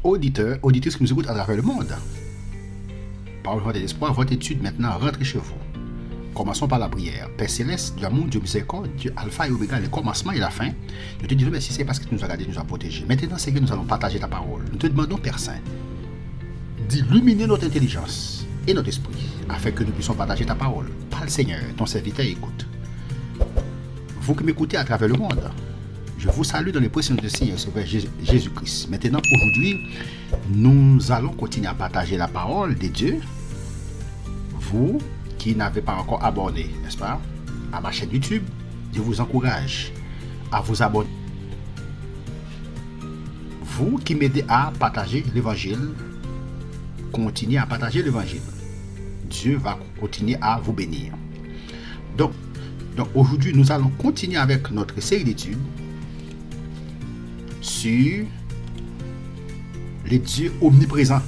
auditeurs, auditrices qui nous écoutent à travers le monde. Parole d'espoir, votre étude maintenant, rentrez chez vous. Commençons par la prière. Père Céleste, Dieu amour, Dieu miséricorde, Dieu Alpha et Oméga, le commencement et la fin. Nous te disons merci, c'est parce que tu nous as gardés, nous as protégés. Maintenant, c'est que nous allons partager ta parole. Nous te demandons, Père Saint, d'illuminer notre intelligence et notre esprit, afin que nous puissions partager ta parole. Parle, Seigneur, ton serviteur écoute. Vous qui m'écoutez à travers le monde, je vous salue dans le précieux de Seigneur Sauveur Jésus-Christ. Maintenant, aujourd'hui, nous allons continuer à partager la parole de Dieu. Vous qui n'avez pas encore abonné, n'est-ce pas, à ma chaîne YouTube, je vous encourage à vous abonner. Vous qui m'aidez à partager l'évangile, continuez à partager l'évangile. Dieu va continuer à vous bénir. Donc aujourd'hui, nous allons continuer avec notre série d'études sur les dieux omniprésents.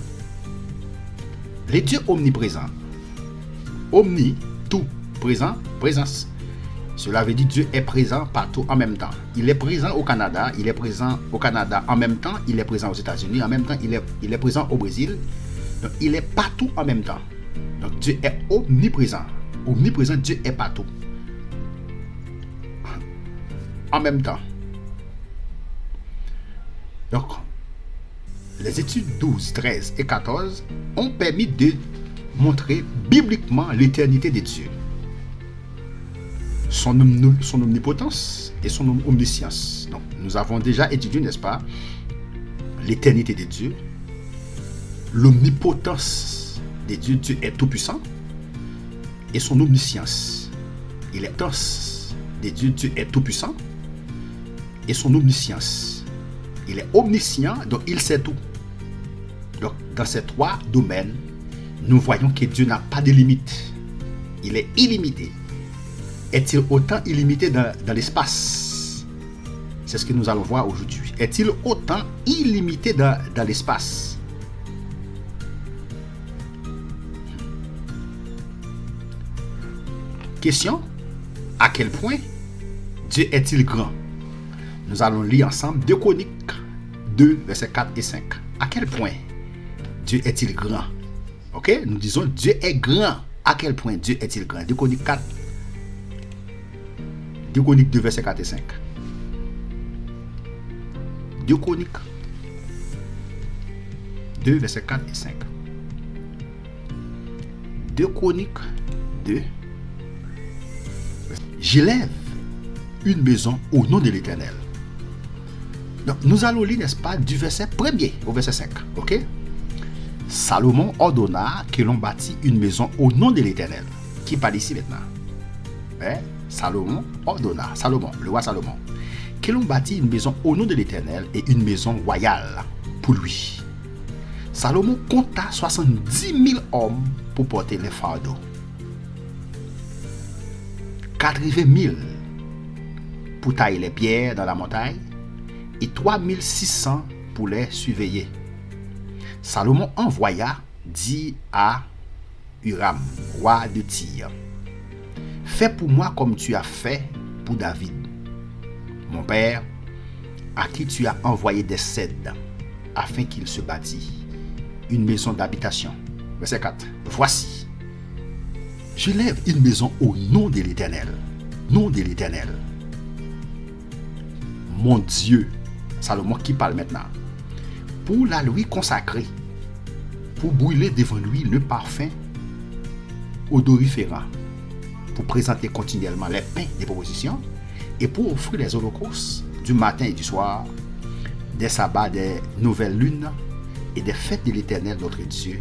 Les dieux omniprésents. Omni, tout, présent, présence. Cela veut dire Dieu est présent partout en même temps. Il est présent au Canada, il est présent au Canada en même temps, il est présent aux États-Unis, en même temps il est présent au Brésil. Donc il est partout en même temps. Donc Dieu est omniprésent. Omniprésent, Dieu est partout. En même temps. Donc, les études 12, 13 et 14 ont permis de montrer bibliquement l'éternité de Dieu, son omnipotence et son omniscience. Donc, nous avons déjà étudié, n'est-ce pas, l'éternité de Dieu, l'omnipotence de Dieu. Dieu est tout-puissant, et son omniscience. Il est tous de Dieu. Dieu est tout-puissant, et son omniscience. Il est omniscient, donc il sait tout. Donc, dans ces trois domaines, nous voyons que Dieu n'a pas de limite. Il est illimité. Est-il autant illimité dans l'espace? C'est ce que nous allons voir aujourd'hui. Est-il autant illimité dans l'espace? Question: à quel point Dieu est-il grand? Nous allons lire ensemble 2 Chroniques 2, versets 4 et 5. À quel point Dieu est-il grand? Ok, nous disons Dieu est grand. À quel point Dieu est-il grand? 2 Chroniques 4, 2 Chroniques 2, versets 4 et 5. 2 Chroniques 2, versets 4 et 5. 2 Chroniques 2. J'élève une maison au nom de l'Éternel. Donc, nous allons lire, n'est-ce pas, du verset 1er au verset 5. Ok? Salomon ordonna que l'on bâtit une maison au nom de l'Éternel. Qui parle ici maintenant? Salomon ordonna, le roi Salomon, que l'on bâtit une maison au nom de l'Éternel et une maison royale pour lui. Salomon compta 70 000 hommes pour porter les fardeaux. 80 000 pour tailler les pierres dans la montagne et 3 600 pour les surveiller. Salomon envoya, dit à Huram, roi de Tyr: fais pour moi comme tu as fait pour David, mon père, à qui tu as envoyé des cèdres, afin qu'il se bâtisse une maison d'habitation. Verset 4. Voici, j'élève une maison au nom de l'Éternel. Nom de l'Éternel. Mon Dieu. Salomon qui parle maintenant. Pour la lui consacrer, pour brûler devant lui le parfum odoriférant, pour présenter continuellement les pains des propositions et pour offrir les holocaustes du matin et du soir, des sabbats, des nouvelles lunes et des fêtes de l'Éternel notre Dieu,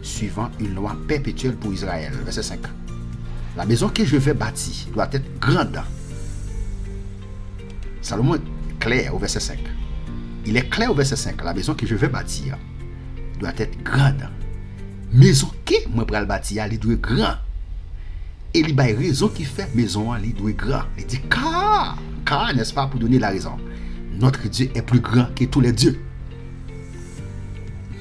suivant une loi perpétuelle pour Israël. Verset 5. La maison que je vais bâtir doit être grande. Salomon est clair au verset 5. Il est clair au verset 5. La maison que je vais bâtir doit être grande. Maison que moi vais bâtir, elle doit être grande. Et il y a une raison qui fait maison, elle doit être grande. Il dit car, n'est-ce pas, pour donner la raison. Notre Dieu est plus grand que tous les dieux.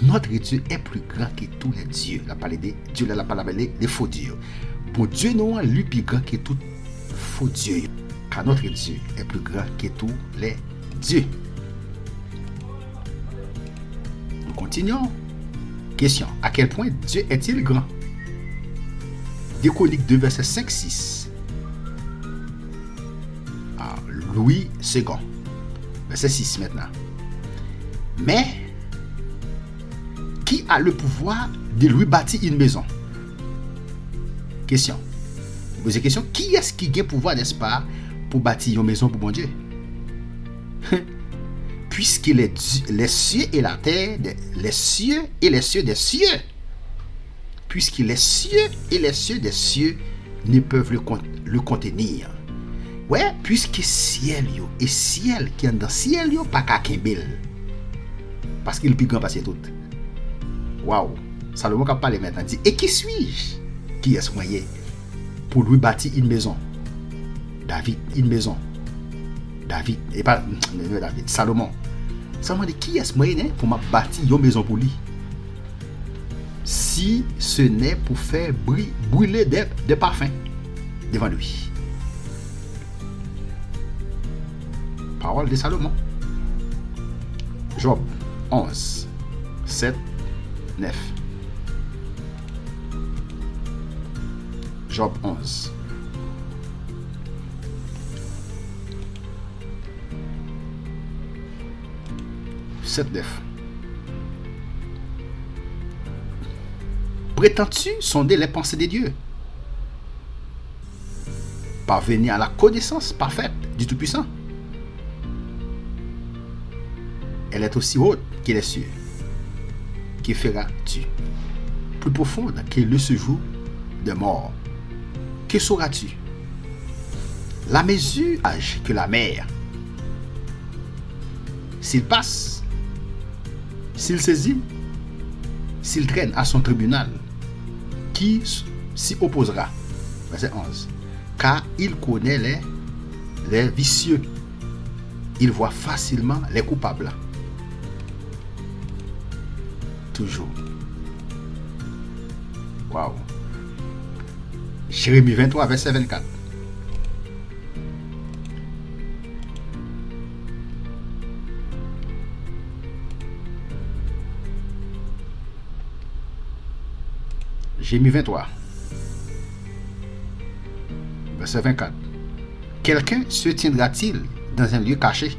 Notre Dieu est plus grand que tous les dieux. La parole de Dieu, la parole des faux dieux. Pour Dieu, non, lui plus grand que tout faux dieu. Car notre Dieu est plus grand que tous les dieux. Continuons. Question. À quel point Dieu est-il grand? 2 Chroniques 2, verset 5-6. Louis II. Verset 6 maintenant. Mais, qui a le pouvoir de lui bâtir une maison? Question. Vous posez question. Qui est-ce qui a le pouvoir, n'est-ce pas, pour bâtir une maison pour bon Dieu? Puisque les cieux et la terre, les cieux et les cieux des cieux, puisque les cieux et les cieux des cieux ne peuvent le contenir. Ouais, puisque ciel yo, et ciel qui est dans ciel yo, pas qu'à Kimbel. Parce qu'il est plus grand passé tout. Waouh, Salomon qui a parlé maintenant dit, et qui suis-je? Qui est-ce moyen pour lui bâtir une maison? David, une maison. David, et pas David, Salomon. Salomon dit, qui est-ce moyen pour m'a bâtir une maison pour lui? Si ce n'est pour faire brûler des parfums devant lui. Parole de Salomon. Job 11, 7, 9. Job 11. Prétends-tu sonder les pensées de Dieu? Parvenir à la connaissance parfaite du Tout-Puissant. Elle est aussi haute que les cieux. Que feras-tu? Plus profonde que le séjour de mort. Que sauras-tu? La mesure âge que la mer. S'il passe, s'il saisit, s'il traîne à son tribunal, qui s'y opposera? Verset 11. Car il connaît les vicieux. Il voit facilement les coupables. Toujours. Waouh. Jérémie 23, verset 24. Jérémie 23, verset 24. Quelqu'un se tiendra-t-il dans un lieu caché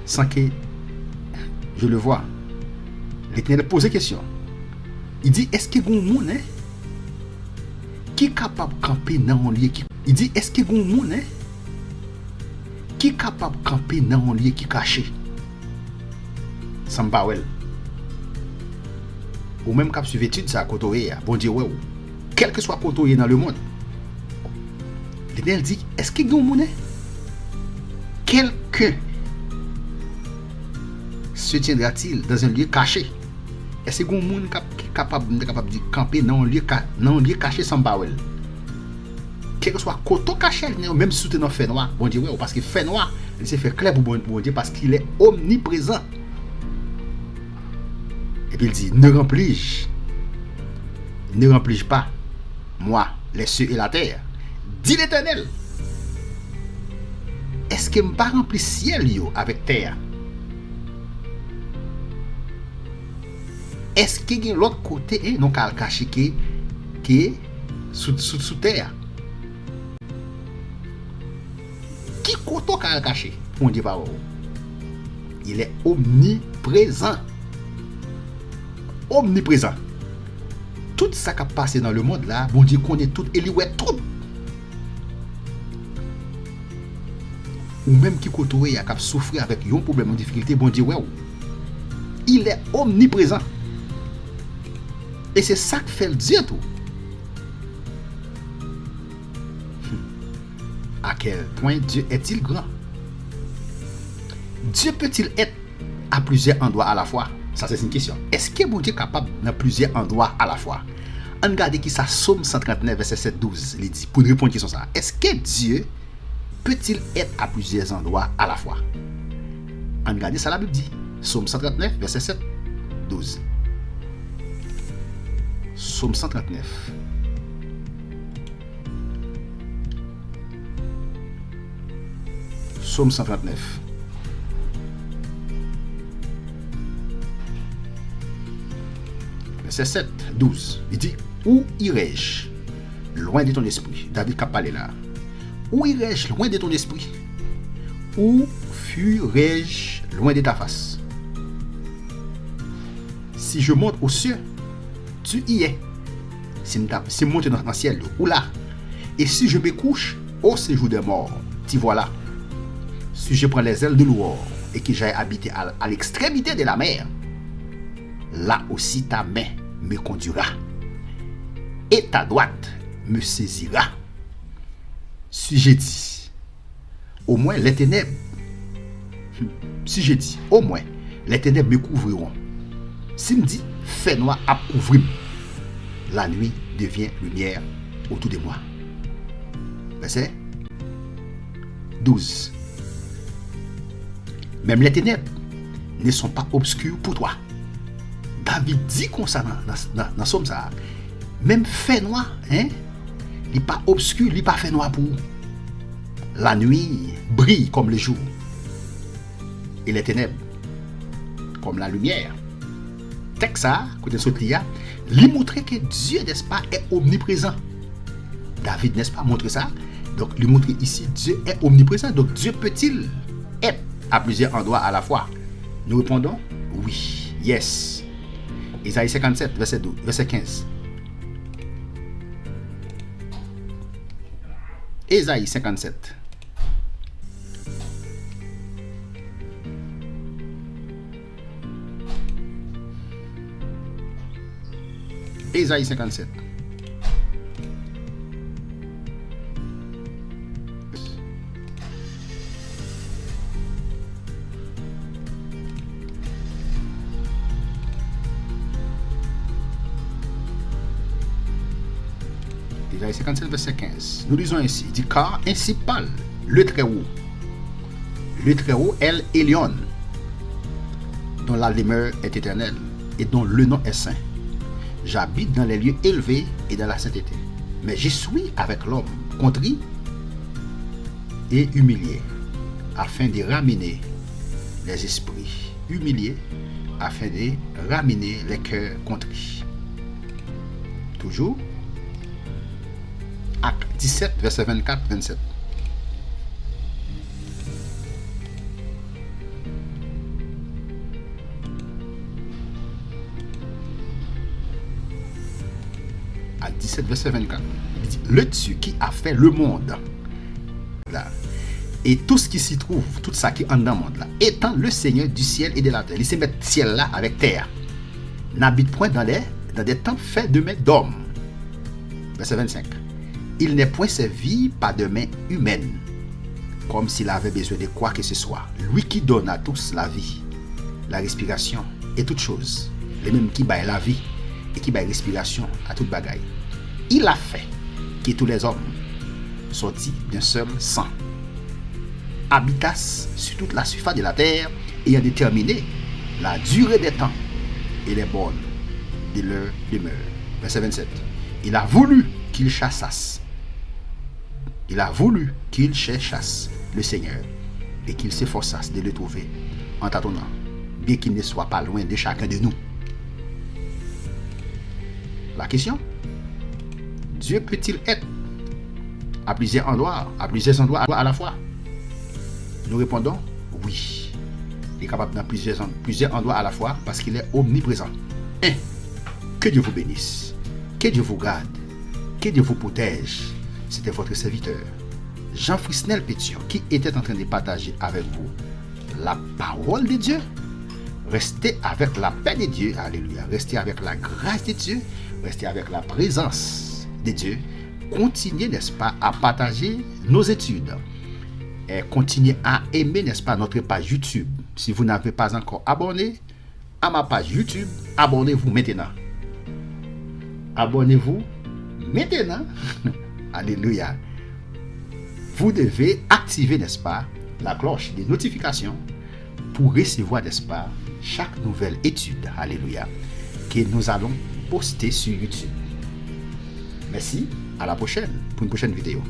sans que je le vois? L'Éternel pose question. Il dit, est-ce que vous monde qui est capable de camper dans un lieu qui... Il dit, est-ce que vous monde qui est capable de camper dans un lieu qui est caché? Sambawel. Ou même cap suivre étude ça côté bon Dieu ouais, quel que soit côté dans le monde. L'Éternel dit, est-ce que vous monde quelqu'un se tiendra-t-il dans un lieu caché? Est-ce que vous êtes capable de camper dans un lieu caché sans bawel? Quel que soit côté caché, même si vous êtes fait noir, bon Dieu, parce que fait noir, il s'est fait clair pour bon Dieu parce qu'il est omniprésent. Et puis il dit, ne remplis-je pas, moi, les cieux et la terre, dit l'Éternel. Est-ce que je ne pas rempli ciel yo avec terre? Est-ce qu'il y a l'autre côté non qu'à cacher qui est sous terre? Qui côté qu'à cacher? On dit pas. Il est omniprésent. Omniprésent. Tout ça qui a passé dans le monde là, bon Dieu connaît tout et lui ouais tout. Ou même qui côté a souffrir avec un problème, une difficulté, bon Dieu ouais. Il est omniprésent. Et c'est ça que fait le Dieu tout. À quel point Dieu est-il grand? Dieu peut-il être à plusieurs endroits à la fois? Ça c'est une question. Est-ce que bon Dieu est capable dans plusieurs endroits à la fois? On regarde qui ça Somme 139 verset 7-12 il dit pour répondre à question ça. Est-ce que Dieu peut-il être à plusieurs endroits à la fois? On regarde ça la Bible dit. Somme 139 verset 7-12. Somme 139. Somme 139. verset 7, 12. Il dit, où irai-je loin de ton esprit? David qui a parlé là. Où irai-je loin de ton esprit? Où fuirai-je loin de ta face? Si je monte aux cieux, tu y es. Si je monte dans le ciel, ou là. Et si je me couche au séjour des morts, t'y voilà. Si je prends les ailes de l'aurore et que j'aille habiter à l'extrémité de la mer, là aussi ta main me conduira et ta droite me saisira. Si j'ai dit, au moins les ténèbres, si j'ai dit, au moins les ténèbres me couvriront. Si me dit, fait noir à couvrir, la nuit devient lumière autour de moi. Verset 12. Même les ténèbres ne sont pas obscures pour toi. David dit comme ça dans Somme ça. Même fait noir, il n'est pas obscur, il n'est pas fait noir pour vous. La nuit brille comme le jour. Et les ténèbres comme la lumière. Texte ça, côté Sotlia, lui montrer que Dieu, n'est-ce pas, est omniprésent. David, n'est-ce pas, montre ça. Donc, lui montrer ici, Dieu est omniprésent. Donc, Dieu peut-il être à plusieurs endroits à la fois? Nous répondons, oui, yes. Isaïe 57, verset 12, verset 15. Isaïe 57. Isaïe 57. Isaïe 57, verset 15. Nous lisons ainsi, il dit, car ainsi parle le Très-Haut. Le Très-Haut, El Elyon, dont la demeure est éternelle et dont le nom est saint. J'habite dans les lieux élevés et dans la sainteté. Mais j'y suis avec l'homme contrit et humilié, afin de ramener les esprits humiliés, afin de ramener les cœurs contrits. Toujours. Acte 17, verset 24-27. Acte 17, verset 24. Il dit, le Dieu qui a fait le monde, là, et tout ce qui s'y trouve, tout ça qui est en dans le monde, là, étant le Seigneur du ciel et de la terre. Il sait mettre ciel là avec terre. N'habite point dans des temps faits de mains d'hommes. Verset 25. Il n'est point servi par de mains humaines, comme s'il avait besoin de quoi que ce soit. Lui qui donne à tous la vie, la respiration et toutes choses. Les mêmes qui baillent la vie et qui baillent respiration à toute bagaille. Il a fait que tous les hommes sortis d'un seul sang habitassent sur toute la surface de la terre et a déterminé la durée des temps et les bornes de leur demeure. Verset 27. Il a voulu qu'ils chassassent. Il a voulu qu'ils cherchassent le Seigneur et qu'ils s'efforçassent de le trouver en tâtonnant, bien qu'il ne soit pas loin de chacun de nous. La question, Dieu peut-il être à plusieurs endroits à la fois? Nous répondons oui. Il est capable dans plusieurs endroits à la fois parce qu'il est omniprésent. Que Dieu vous bénisse, que Dieu vous garde, que Dieu vous protège. C'était votre serviteur, Jean Frisnel Pétion, qui était en train de partager avec vous la parole de Dieu. Restez avec la paix de Dieu, alléluia. Restez avec la grâce de Dieu, restez avec la présence de Dieu. Continuez, n'est-ce pas, à partager nos études. Et continuez à aimer, n'est-ce pas, notre page YouTube. Si vous n'avez pas encore abonné à ma page YouTube, abonnez-vous maintenant. Abonnez-vous maintenant. Alléluia. Vous devez activer, n'est-ce pas, la cloche des notifications pour recevoir, n'est-ce pas, chaque nouvelle étude, alléluia, que nous allons poster sur YouTube. Merci, à la prochaine pour une prochaine vidéo.